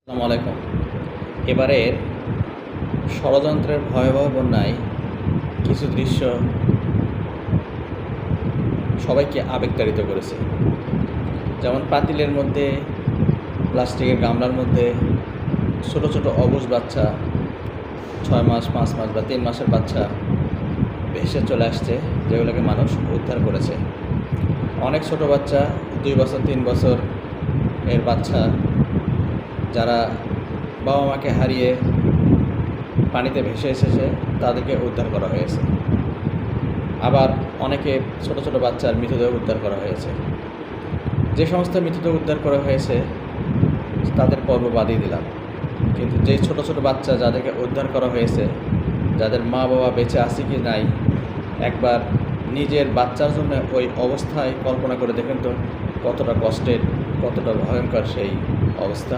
আসসালামু আলাইকুম। এবারের ষড়যন্ত্রের ভয়াবহ বন্যায় কিছু দৃশ্য সবাইকে আবেগতাড়িত করেছে। যেমন পাতিলের মধ্যে, প্লাস্টিকের গামলার মধ্যে ছোট ছোট অবুঝ বাচ্চা, 6 মাস, 5 মাস বা 3 মাসের বাচ্চা ভেসে চলে আসছে, যেগুলোকে মানুষ উদ্ধার করেছে। অনেক ছোট বাচ্চা, 2 বছর 3 বছর এর বাচ্চা, যারা বাবা মাকে হারিয়ে পানিতে ভেসে এসেছে, তাদেরকে উদ্ধার করা হয়েছে। আবার অনেকে ছোট ছোট বাচ্চার মৃতদেহ উদ্ধার করা হয়েছে। যে সমস্ত মৃতদেহ উদ্ধার করা হয়েছে তাদের পর্ব বাদই দিলাম, কিন্তু যে ছোট ছোট বাচ্চা যাদেরকে উদ্ধার করা হয়েছে, যাদের মা বাবা বেঁচে আছে কি নাই, একবার নিজের বাচ্চার জন্য ওই অবস্থায় কল্পনা করে দেখেন তো, কতটা কষ্টের, কতটা ভয়ঙ্কর সেই অবস্থা।